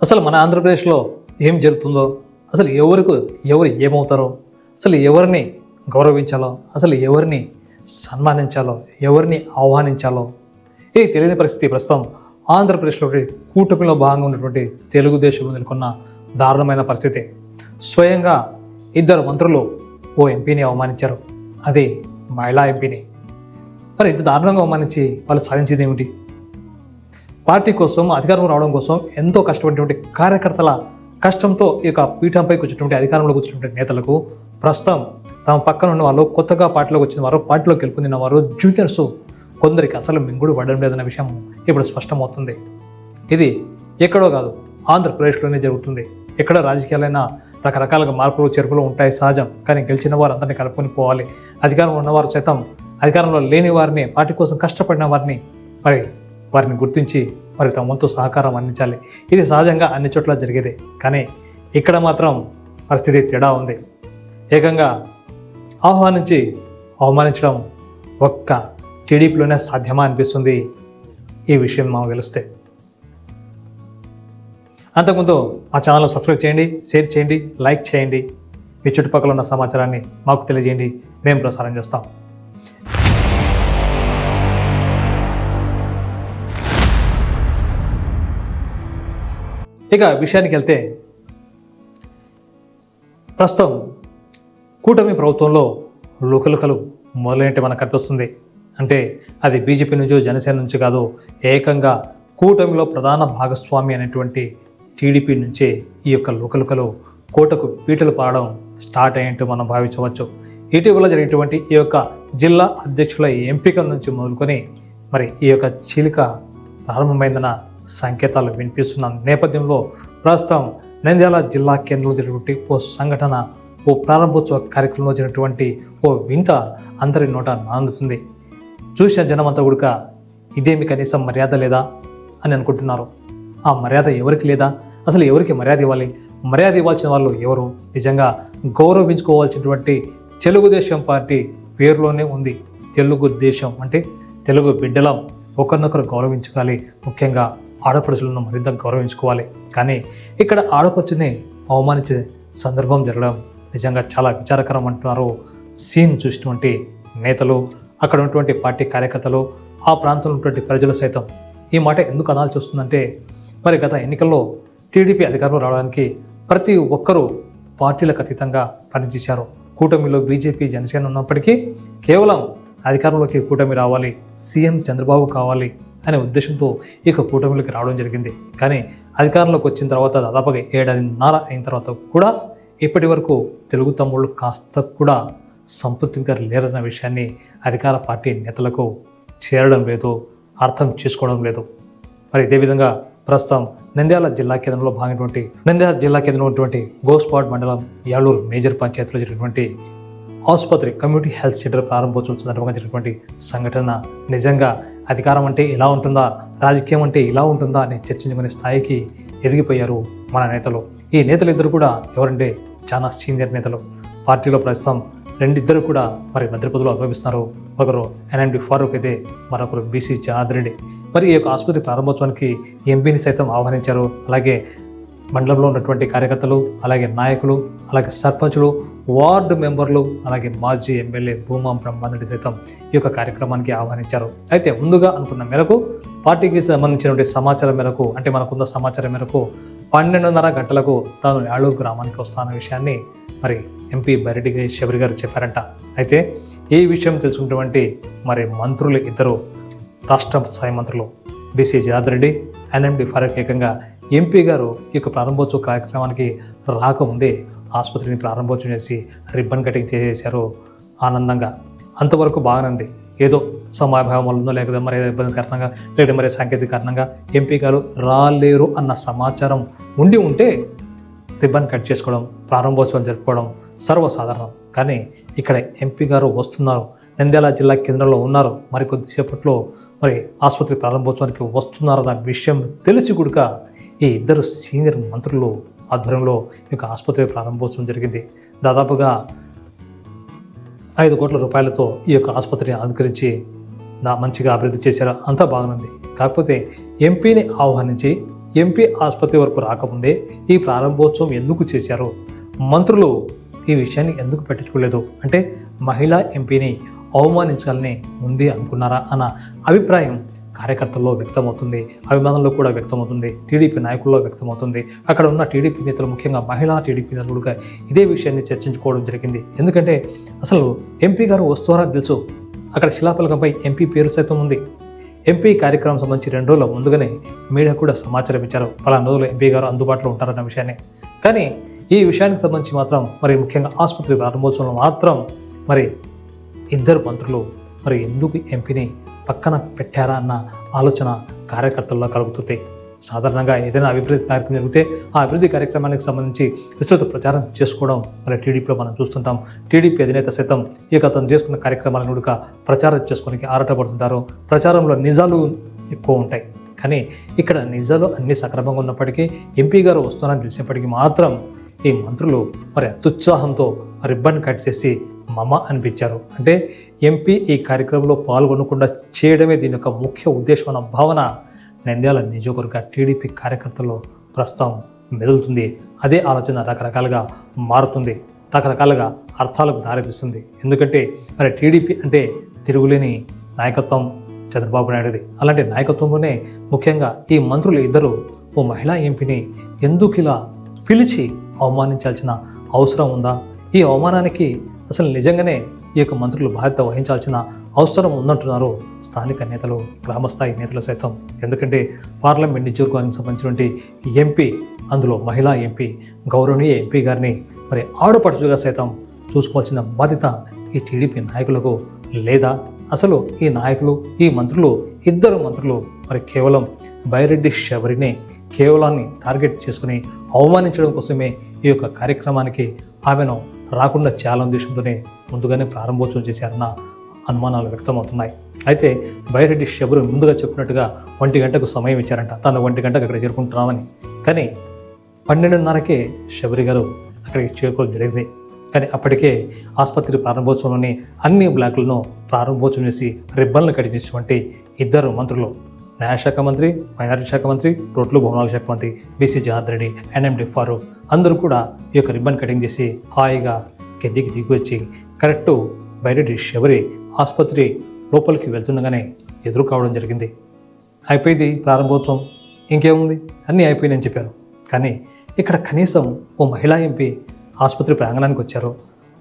అసలు మన ఆంధ్రప్రదేశ్లో ఏం జరుగుతుందో, అసలు ఎవరు ఏమవుతారో, అసలు ఎవరిని గౌరవించాలో, అసలు ఎవరిని సన్మానించాలో, ఎవరిని ఆహ్వానించాలో ఇది తెలియని పరిస్థితి ప్రస్తుతం ఆంధ్రప్రదేశ్లో కూటమిలో భాగంగా ఉన్నటువంటి తెలుగుదేశం నెలకొన్న దారుణమైన పరిస్థితి. స్వయంగా ఇద్దరు మంత్రులు ఓ ఎంపీని అవమానించారు, అది మహిళా ఎంపీని. మరి ఇంత దారుణంగా అవమానించి వాళ్ళు సాధించేది ఏమిటి? పార్టీ కోసం, అధికారంలో రావడం కోసం ఎంతో కష్టపడినటువంటి కార్యకర్తల కష్టంతో ఈ యొక్క పీఠంపై కూర్చున్నటువంటి అధికారంలో కూర్చున్నటువంటి నేతలకు ప్రస్తుతం తమ పక్కన ఉన్న వాళ్ళు, కొత్తగా పార్టీలోకి వచ్చిన వారు, పార్టీలో గెలుపొందిన వారు, జూనియర్స్ కొందరికి అసలు మింగుడు పడడం లేదన్న విషయం ఇప్పుడు స్పష్టమవుతుంది. ఇది ఎక్కడో కాదు, ఆంధ్రప్రదేశ్లోనే జరుగుతుంది. ఎక్కడ రాజకీయాలైనా రకరకాలుగా మార్పులు చేర్పులు ఉంటాయి, సహజం. కానీ గెలిచిన వారు అందరినీ కలుపుకొని పోవాలి. అధికారంలో ఉన్నవారు సైతం అధికారంలో లేని వారిని, పార్టీ కోసం కష్టపడిన వారిని వారిని గుర్తించి వారికి తమ వంతు సహకారం అందించాలి. ఇది సహజంగా అన్ని చోట్ల జరిగేదే. కానీ ఇక్కడ మాత్రం పరిస్థితి తేడా ఉంది. ఏకంగా ఆహ్వానించి అవమానించడం ఒక్క టీడీపీలోనే సాధ్యమా అనిపిస్తుంది ఈ విషయం మనం తెలిస్తే. అంతకుముందు మా ఛానల్ సబ్స్క్రైబ్ చేయండి, షేర్ చేయండి, లైక్ చేయండి. మీ చుట్టుపక్కల ఉన్న సమాచారాన్ని మాకు తెలియజేయండి, మేము ప్రసారం చేస్తాం. ఇక విషయానికి వెళ్తే, ప్రస్తుతం కూటమి ప్రభుత్వంలో లుకలుకలు మొదలైనట్టు మనకు కనిపిస్తుంది. అంటే అది బీజేపీ నుంచి, జనసేన నుంచి కాదు, ఏకంగా కూటమిలో ప్రధాన భాగస్వామి అనేటువంటి టీడీపీ నుంచే ఈ యొక్క లుకలుకలు కోటకు పీటలు పాడడం స్టార్ట్ అయ్యేట్టు మనం భావించవచ్చు. ఇటీవల జరిగినటువంటి ఈ యొక్క జిల్లా అధ్యక్షుల ఎంపిక నుంచి మొదలుకొని మరి ఈ యొక్క చీలిక ప్రారంభమైందన్న సంకేతాలు వినిపిస్తున్న నేపథ్యంలో ప్రస్తుతం నంద్యాల జిల్లా కేంద్రంలో జరిగినటువంటి ఓ సంఘటన, ఓ ప్రారంభోత్సవ కార్యక్రమంలో జరిగినటువంటి ఓ వింత అందరి నోట నానుతుంది. చూసిన జనమంతా కూడా ఇదేమి కనీసం మర్యాద లేదా అని అనుకుంటున్నారు. ఆ మర్యాద ఎవరికి లేదా? అసలు ఎవరికి మర్యాద ఇవ్వాలి? మర్యాద ఇవ్వాల్సిన వాళ్ళు ఎవరు? నిజంగా గౌరవించుకోవాల్సినటువంటి తెలుగుదేశం పార్టీ పేరులోనే ఉంది. తెలుగుదేశం అంటే తెలుగు బిడ్డలం, ఒకరినొకరు గౌరవించుకోవాలి. ముఖ్యంగా ఆడపడుచులను మరింత గౌరవించుకోవాలి. కానీ ఇక్కడ ఆడపడుచుని అవమానించే సందర్భం జరగడం నిజంగా చాలా విచారకరం అంటున్నారు సీన్ చూసినటువంటి నేతలు, అక్కడ ఉన్నటువంటి పార్టీ కార్యకర్తలు, ఆ ప్రాంతంలో ఉన్నటువంటి ప్రజలు సైతం. ఈ మాట ఎందుకు అనాల్సి వస్తుందంటే, మరి గత ఎన్నికల్లో టీడీపీ అధికారంలో రావడానికి ప్రతి ఒక్కరూ పార్టీలకు అతీతంగా పనిచేశారు. కూటమిలో బీజేపీ, జనసేన ఉన్నప్పటికీ కేవలం అధికారంలోకి కూటమి రావాలి, సీఎం చంద్రబాబు కావాలి అనే ఉద్దేశంతో ఈ యొక్క కూటమిలోకి రావడం జరిగింది. కానీ అధికారంలోకి వచ్చిన తర్వాత దాదాపుగా 7.5 అయిన తర్వాత కూడా ఇప్పటి వరకు తెలుగు తమ్ముళ్ళు కాస్త కూడా సంతృప్తిగా లేరన్న విషయాన్ని అధికార పార్టీ నేతలకు చేరడం లేదు, అర్థం చేసుకోవడం లేదు. మరి ఇదే విధంగా ప్రస్తుతం నంద్యాల జిల్లా కేంద్రంలో ఉన్నటువంటి గోస్పాడ్ మండలం యాలూరు మేజర్ పంచాయతీలో జరిగినటువంటి ఆసుపత్రి, కమ్యూనిటీ హెల్త్ సెంటర్ ప్రారంభోత్సవం సందర్భంగా జరిగినటువంటి సంఘటన నిజంగా అధికారం అంటే ఇలా ఉంటుందా, రాజకీయం అంటే ఇలా ఉంటుందా అని చర్చించుకునే స్థాయికి ఎదిగిపోయారు మన నేతలు. ఈ నేతలు ఇద్దరు కూడా ఎవరంటే చాలా సీనియర్ నేతలు. పార్టీలో ప్రస్తుతం ఇద్దరు కూడా మరి మంత్రి పదవులు అనుభవిస్తున్నారు. ఒకరు ఎన్ఎండి ఫారూక్ అయితే మరొకరు బీసీ జనార్దన్ రెడ్డి. మరి ఈ యొక్క ఆసుపత్రి ప్రారంభోత్సవానికి ఎంపీని సైతం ఆహ్వానించారు. అలాగే మండలంలో ఉన్నటువంటి కార్యకర్తలు, అలాగే నాయకులు, అలాగే సర్పంచులు, వార్డు మెంబర్లు, అలాగే మాజీ ఎమ్మెల్యే భూమా బ్రహ్మారెడ్డి సైతం ఈ యొక్క కార్యక్రమానికి ఆహ్వానించారు. అయితే ముందుగా అనుకున్న మేరకు, పార్టీకి సంబంధించినటువంటి సమాచారం మేరకు, అంటే మనకున్న సమాచారం మేరకు 12:30 గంటలకు తాను యాలూరు గ్రామానికి వస్తున్న విషయాన్ని మరి ఎంపీ బైరెడ్డి శబరి గారు చెప్పారంట. అయితే ఈ విషయం తెలుసుకున్నటువంటి మరి మంత్రులు, ఇద్దరు రాష్ట్ర స్థాయి మంత్రులు బీసీ జనార్దన్ రెడ్డి, ఎన్ఎండి ఫారూక్ ఏకంగా ఎంపీ గారు ఈ యొక్క ప్రారంభోత్సవ కార్యక్రమానికి రాకముందే ఆసుపత్రిని ప్రారంభోత్సవం చేసి రిబ్బన్ కటింగ్ చేసేశారు ఆనందంగా. అంతవరకు బాగానే ఉంది. ఏదో సమయాభావం వల్ల ఉందో, లేకపోతే మరి ఇబ్బంది కారణంగా, లేకపోతే మరి సాంకేతిక కారణంగా ఎంపీ గారు రాలేరు అన్న సమాచారం ఉంటే రిబ్బన్ కట్ చేసుకోవడం, ప్రారంభోత్సవం జరుపుకోవడం సర్వసాధారణం. కానీ ఇక్కడ ఎంపీ గారు వస్తున్నారు, నంద్యాల జిల్లా కేంద్రంలో ఉన్నారు, మరి కొద్దిసేపట్లో మరి ఆసుపత్రి ప్రారంభోత్సవానికి వస్తున్నారన్న విషయం తెలిసి కూడా ఈ ఇద్దరు సీనియర్ మంత్రులు ఆధ్వర్యంలో ఈ యొక్క ఆసుపత్రి ప్రారంభోత్సవం జరిగింది. దాదాపుగా 5 కోట్ల రూపాయలతో ఈ యొక్క ఆసుపత్రిని అలంకరించి మంచిగా అభివృద్ధి చేశారు. అంతా బాగుంది. కాకపోతే ఎంపీని ఆహ్వానించి ఎంపీ ఆసుపత్రి వరకు రాకముందే ఈ ప్రారంభోత్సవం ఎందుకు చేశారు, మంత్రులు ఈ విషయాన్ని ఎందుకు పట్టించుకోలేదు, అంటే మహిళా ఎంపీని అవమానించాలని ఉంది అనుకున్నారా అన్న అభిప్రాయం కార్యకర్తల్లో వ్యక్తమవుతుంది, అభిమానుల్లో కూడా వ్యక్తమవుతుంది, టీడీపీ నాయకుల్లో వ్యక్తమవుతుంది. అక్కడ ఉన్న టీడీపీ నేతలు, ముఖ్యంగా మహిళా టీడీపీ నేతలుగా ఇదే విషయాన్ని చర్చించుకోవడం జరిగింది. ఎందుకంటే అసలు ఎంపీ గారు వస్తారా తెలుసు, అక్కడ శిలాఫలకంపై ఎంపీ పేరు సైతం ఉంది. ఎంపీ కార్యక్రమం సంబంధించి 2 రోజుల ముందుగానే మీడియా కూడా సమాచారం ఇచ్చారు, పలానా రోజులు ఎంపీ గారు అందుబాటులో ఉంటారన్న విషయాన్ని. కానీ ఈ విషయానికి సంబంధించి మాత్రం మరి ముఖ్యంగా ఆసుపత్రి ప్రారంభోత్సవంలో మాత్రం మరి ఇద్దరు మంత్రులు మరి ఎందుకు ఎంపీని పక్కన పెట్టారా అన్న ఆలోచన కార్యకర్తల్లో కలుగుతుంది. సాధారణంగా ఏదైనా అభివృద్ధి కార్యక్రమం జరిగితే ఆ అభివృద్ధి కార్యక్రమానికి సంబంధించి విస్తృత ప్రచారం చేసుకోవడం మరి టీడీపీలో మనం చూస్తుంటాం. టీడీపీ అధినేత సైతం అతను చేసుకున్న కార్యక్రమాలను కూడా ప్రచారం చేసుకోవడానికి ఆరాటపడుతుంటారు. ప్రచారంలో నిజాలు ఎక్కువ ఉంటాయి. కానీ ఇక్కడ నిజాలు అన్ని సక్రమంగా ఉన్నప్పటికీ ఎంపీ గారు వస్తున్నారని తెలిసినప్పటికీ మాత్రం ఈ మంత్రులు మరి అత్యుత్సాహంతో రిబ్బన్ కట్ చేసి మమ అనిపించారు. అంటే ఎంపీ ఈ కార్యక్రమంలో పాల్గొనకుండా చేయడమే దీని యొక్క ముఖ్య ఉద్దేశం అన్న భావన నంద్యాల నియోజకవర్గ టీడీపీ కార్యకర్తల్లో ప్రస్తుతం మెదులుతుంది. అదే ఆలోచన రకరకాలుగా మారుతుంది, రకరకాలుగా అర్థాలకు దారితీస్తుంది. ఎందుకంటే మరి టీడీపీ అంటే తిరుగులేని నాయకత్వం చంద్రబాబు నాయుడుది. అలాంటి నాయకత్వంలోనే ముఖ్యంగా ఈ మంత్రులు ఇద్దరు ఓ మహిళా ఎంపీని ఎందుకు ఇలా పిలిచి అవమానించాల్సిన అవసరం ఉందా, ఈ అవమానానికి అసలు నిజంగానే ఈ యొక్క మంత్రులు బాధ్యత వహించాల్సిన అవసరం ఉందంటున్నారు స్థానిక నేతలు, గ్రామస్థాయి నేతలు సైతం. ఎందుకంటే పార్లమెంట్ నియోజకవర్గానికి సంబంధించినటువంటి ఎంపీ, అందులో మహిళా ఎంపీ, గౌరవనీయ ఎంపీ గారిని మరి ఆడపడుచుగా సైతం చూసుకోవాల్సిన బాధ్యత ఈ టీడీపీ నాయకులకు లేదా? అసలు ఈ నాయకులు, ఈ మంత్రులు, ఇద్దరు మంత్రులు మరి కేవలం బైరెడ్డి శబరినే కేవలాన్ని టార్గెట్ చేసుకుని అవమానించడం కోసమే ఈ యొక్క కార్యక్రమానికి ఆమెను రాకుండా చేయాలనే ఉద్దేశంతోనే ముందుగానే ప్రారంభోత్సవం చేశారన్న అనుమానాలు వ్యక్తమవుతున్నాయి. అయితే బైరెడ్డి శబరి ముందుగా చెప్పినట్టుగా 1 గంటకు సమయం ఇచ్చారంట, తను 1 గంటకు అక్కడ చేరుకుంటున్నామని. కానీ 12:30కే శబరి గారు అక్కడికి చేరుకోవడం జరిగింది. కానీ అప్పటికే ఆసుపత్రి ప్రారంభోత్సవంలోని అన్ని బ్లాకులను ప్రారంభోత్సవం చేసి రిబ్బన్లు కట్ చేసినటువంటి ఇద్దరు మంత్రులు, న్యాయశాఖ మంత్రి, మైనారిటీ శాఖ మంత్రి, రోడ్లు భవనాల శాఖ మంత్రి బీసీ జనార్దన్ రెడ్డి, ఎన్ఎండి ఫారూక్ అందరూ కూడా ఈ యొక్క రిబ్బన్ కటింగ్ చేసి హాయిగా కిందికి దిగి వచ్చి కరెక్టు బైరెడ్డి శబరి ఆసుపత్రి లోపలికి వెళ్తుండగానే ఎదురు కావడం జరిగింది. అయిపోయింది ప్రారంభోత్సవం, ఇంకేముంది, అన్నీ అయిపోయినాయని చెప్పారు. కానీ ఇక్కడ కనీసం ఓ మహిళా ఎంపీ ఆసుపత్రి ప్రాంగణానికి వచ్చారు,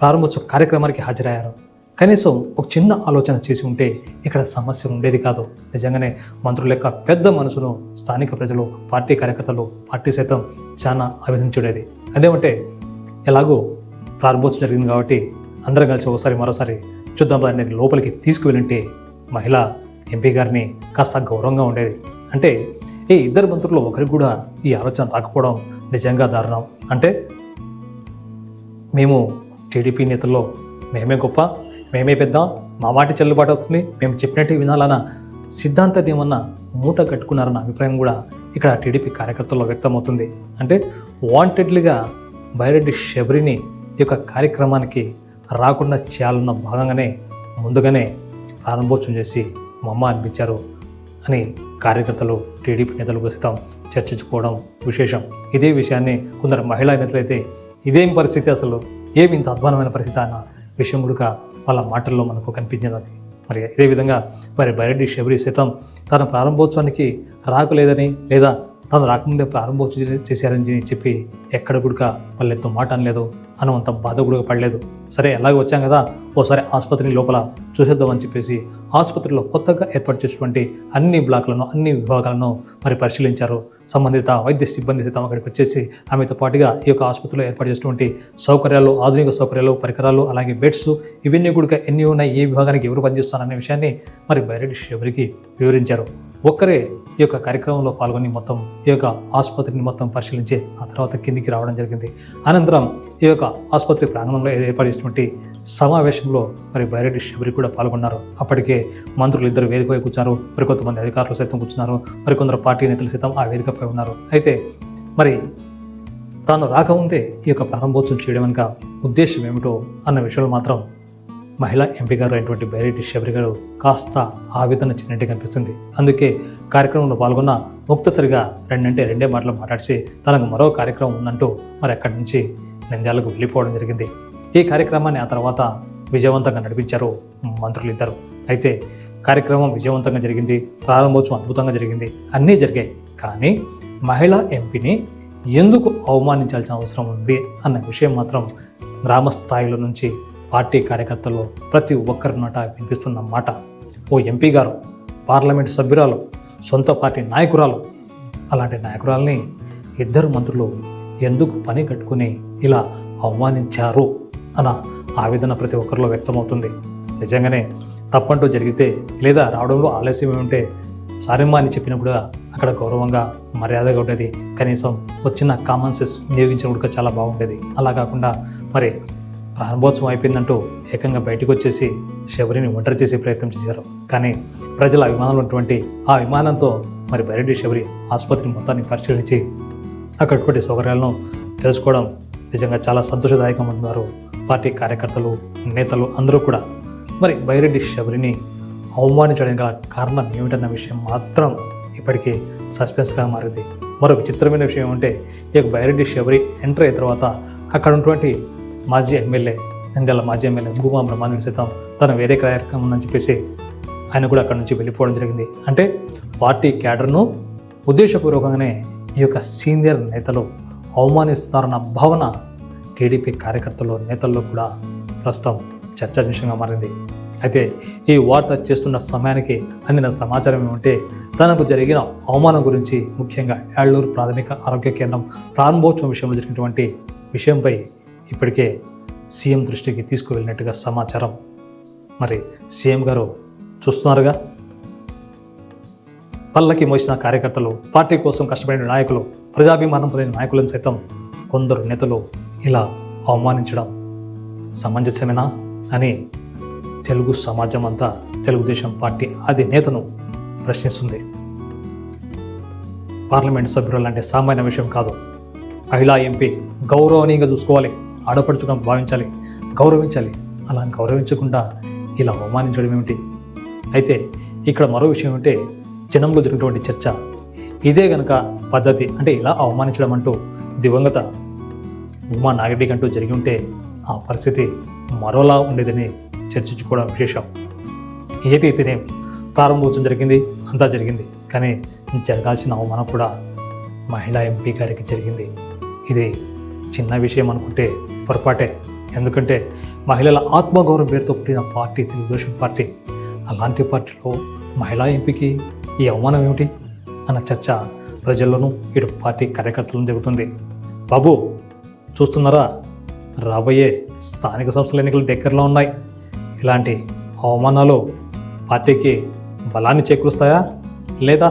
ప్రారంభోత్సవ కార్యక్రమానికి హాజరయ్యారు. కనీసం ఒక చిన్న ఆలోచన చేసి ఉంటే ఇక్కడ సమస్య ఉండేది కాదు. నిజంగానే మంత్రుల యొక్క పెద్ద మనసును స్థానిక ప్రజలు, పార్టీ కార్యకర్తలు, పార్టీ సైతం చాలా అభినందించుడేది. అదేమంటే ఎలాగో ప్రారంభోత్సవం జరిగింది కాబట్టి అందరం కలిసి ఒకసారి మరోసారి చూద్దాం అనేది లోపలికి తీసుకువెళ్ళింటే మహిళా ఎంపీ గారిని కాస్త గౌరవంగా ఉండేది. అంటే ఈ ఇద్దరు మంత్రులు ఒకరికి కూడా ఈ ఆలోచన రాకపోవడం నిజంగా దారుణం. అంటే మేము టీడీపీ నేతల్లో మేమే గొప్ప, మేమే పెద్ద, మా మాట చెల్లుబాటు అవుతుంది, మేము చెప్పినట్టు వినాలన్న సిద్ధాంతాన్ని ఏమన్నా మూట కట్టుకున్నారన్న అభిప్రాయం కూడా ఇక్కడ టీడీపీ కార్యకర్తల్లో వ్యక్తమవుతుంది. అంటే వాంటెడ్లీగా బైరెడ్డి శబరిని ఈ యొక్క కార్యక్రమానికి రాకుండా చేయాలన్న భాగంగానే ముందుగానే ప్రారంభోత్సవం చేసి మమ్మ అనిపించారు అని కార్యకర్తలు, టీడీపీ నేతలు సైతం చర్చించుకోవడం విశేషం. ఇదే విషయాన్ని కొందరు మహిళా నేతలైతే ఇదేం పరిస్థితి, అసలు ఏమి ఇంత అధ్వానమైన పరిస్థితి అన్న విషయం కూడా వాళ్ళ మాటల్లో మనకు కనిపించింది. మరి ఇదే విధంగా మరి బైరెడ్డి శబరి సైతం తన ప్రారంభోత్సవానికి రాకలేదని లేదా తను రాకముందే ప్రారంభోత్సవం చేశారని చెప్పి ఎక్కడ కూడా వాళ్ళెంతో మాట అనలేదు, అనువంత బాధ కూడా పడలేదు. సరే ఎలాగో వచ్చాం కదా, ఓసారి ఆసుపత్రి లోపల చూసేద్దామని చెప్పేసి ఆసుపత్రిలో కొత్తగా ఏర్పాటు చేసినటువంటి అన్ని బ్లాక్లను, అన్ని విభాగాలను మరి పరిశీలించారు. సంబంధిత వైద్య సిబ్బంది సైతం అక్కడికి వచ్చేసి ఆమెతో పాటుగా ఈ యొక్క ఆసుపత్రిలో ఏర్పాటు చేసినటువంటి సౌకర్యాలు, ఆధునిక సౌకర్యాలు, పరికరాలు, అలాగే బెడ్స్ ఇవన్నీ కూడా ఎన్ని ఉన్నాయి, ఏ విభాగానికి ఎవరు పనిచేస్తారనే విషయాన్ని మరి బైరెడ్డి శబరికి వివరించారు. ఒక్కరే ఈ యొక్క కార్యక్రమంలో పాల్గొని మొత్తం ఈ యొక్క ఆసుపత్రిని మొత్తం పరిశీలించి ఆ తర్వాత కిందికి రావడం జరిగింది. అనంతరం ఈ యొక్క ఆసుపత్రి ప్రాంగణంలో ఏర్పాటు చేసినటువంటి సమావేశంలో మరి బైరెడ్డి శబరి కూడా పాల్గొన్నారు. అప్పటికే మంత్రులు ఇద్దరు వేదికపై కూర్చున్నారు, మరికొంతమంది అధికారులు సైతం కూర్చున్నారు, మరికొందరు పార్టీ నేతలు సైతం ఆ వేదికపై ఉన్నారు. అయితే మరి తాను రాకముందే ఈ యొక్క ప్రారంభోత్సవం చేయడం వెనుక ఉద్దేశం ఏమిటో అన్న విషయంలో మాత్రం మహిళా ఎంపీ గారు అయినటువంటి బైరెడ్డి శబరి గారు కాస్త ఆవేదన చెందినట్టు కనిపిస్తుంది. అందుకే కార్యక్రమంలో పాల్గొన్న ముక్తసరిగా రెండే మాటలు మాట్లాడిసి తనకు మరో కార్యక్రమం ఉందంటూ మరి అక్కడి నుంచి నంద్యాలకు వెళ్ళిపోవడం జరిగింది. ఈ కార్యక్రమాన్ని ఆ తర్వాత విజయవంతంగా నడిపించారు మంత్రులు ఇద్దరు. అయితే కార్యక్రమం విజయవంతంగా జరిగింది, ప్రారంభోత్సవం అద్భుతంగా జరిగింది, అన్నీ జరిగాయి. కానీ మహిళా ఎంపీని ఎందుకు అవమానించాల్సిన అవసరం ఉంది అన్న విషయం మాత్రం గ్రామ స్థాయిలో నుంచి పార్టీ కార్యకర్తలు ప్రతి ఒక్కరి నోట వినిపిస్తున్న మాట. ఓ ఎంపీ గారు, పార్లమెంటు సభ్యురాలు, సొంత పార్టీ నాయకురాలు, అలాంటి నాయకురాల్ని ఇద్దరు మంత్రులు ఎందుకు పని కట్టుకుని ఇలా అవమానించారు అన్న ఆవేదన ప్రతి ఒక్కరిలో వ్యక్తమవుతుంది. నిజంగానే తప్పంటూ జరిగితే లేదా రావడంలో ఆలస్యం ఏమంటే సారమ్మ అని చెప్పినప్పుడు అక్కడ గౌరవంగా మర్యాదగా ఉండేది. కనీసం వచ్చిన కామన్ సెన్స్ వినియోగించడం కూడా చాలా బాగుండేది. అలా కాకుండా మరి ప్రారంభోత్సవం అయిపోయిందంటూ ఏకంగా బయటకు వచ్చేసి శబరిని ఒంటరి చేసే ప్రయత్నం చేశారు. కానీ ప్రజల అభిమానులు ఉన్నటువంటి ఆ అభిమానంతో మరి బైరెడ్డి శబరి ఆసుపత్రి మొత్తాన్ని పరిశీలించి అక్కడి సౌకర్యాలను తెలుసుకోవడం నిజంగా చాలా సంతోషదాయకం అంటున్నారు పార్టీ కార్యకర్తలు, నేతలు అందరూ కూడా. మరి బైరెడ్డి శబరిని అవమానించడానికి గల కారణం ఏమిటన్న విషయం మాత్రం ఇప్పటికీ సస్పెన్స్గా మారింది. మరో విచిత్రమైన విషయం ఏమంటే ఈ బైరెడ్డి శబరి ఎంటర్ అయిన తర్వాత అక్కడ ఉన్నటువంటి మాజీ ఎమ్మెల్యే, నంద్యాల మాజీ ఎమ్మెల్యే భూమా బ్రహ్మానంద సైతం తన వేరే కార్యక్రమం అని చెప్పేసి ఆయన కూడా అక్కడి నుంచి వెళ్ళిపోవడం జరిగింది. అంటే పార్టీ క్యాడర్ను ఉద్దేశపూర్వకంగానే ఈ యొక్క సీనియర్ నేతలు అవమానిస్తారన్న భావన టీడీపీ కార్యకర్తలు, నేతల్లో కూడా ప్రస్తుతం చర్చాంశంగా మారింది. అయితే ఈ వార్త చేస్తున్న సమయానికి అందిన సమాచారం ఏమంటే తనకు జరిగిన అవమానం గురించి, ముఖ్యంగా ఏళ్లూరు ప్రాథమిక ఆరోగ్య కేంద్రం ప్రారంభోత్సవం విషయంలో జరిగినటువంటి విషయంపై ఇప్పటికే సీఎం దృష్టికి తీసుకువెళ్ళినట్టుగా సమాచారం. మరి సీఎం గారు చూస్తున్నారుగా, పల్లకి మోసిన కార్యకర్తలు, పార్టీ కోసం కష్టపడిన నాయకులు, ప్రజాభిమానం పొందిన నాయకులను సైతం కొందరు నేతలు ఇలా అవమానించడం సమంజసమేనా అని తెలుగు సమాజం అంతా తెలుగుదేశం పార్టీ అధినేతను ప్రశ్నిస్తుంది. పార్లమెంట్ సభ్యులు అంటే సామాన్య విషయం కాదు. మహిళా ఎంపీ గౌరవనీయంగా చూసుకోవాలి, ఆడపడుచుగా భావించాలి, గౌరవించాలి. అలా గౌరవించకుండా ఇలా అవమానించడం ఏమిటి? అయితే ఇక్కడ మరో విషయం అంటే జనంలో జరిగినటువంటి చర్చ, ఇదే గనక పద్ధతి అంటే ఇలా అవమానించడం అంటూ దివంగత ఉమా నాగిరెడ్డి అంటూ జరిగి ఉంటే ఆ పరిస్థితి మరోలా ఉండేదని చర్చించుకోవడం విశేషం. ఏదైతేనే ప్రారంభోత్సవం జరిగింది, అంతా జరిగింది. కానీ జరగాల్సిన అవమానం కూడా మహిళా ఎంపీ గారికి జరిగింది. ఇది చిన్న విషయం అనుకుంటే పొరపాటే. ఎందుకంటే మహిళల ఆత్మగౌరవం పేరుతో పుట్టిన పార్టీ తెలుగుదేశం పార్టీ. అలాంటి పార్టీలో మహిళా ఎంపీకి ఈ అవమానం ఏమిటి అన్న చర్చ ప్రజల్లోనూ ఇటు పార్టీ కార్యకర్తలను జరుగుతుంది. బాబు చూస్తున్నారా, రాబోయే స్థానిక సంస్థల ఎన్నికలు దగ్గరలో ఉన్నాయి. ఇలాంటి అవమానాలు పార్టీకి బలాన్ని చేకూరుస్తాయా లేదా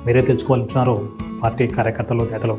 మీరే తెలుసుకోవాలంటున్నారు పార్టీ కార్యకర్తలు, నేతలు.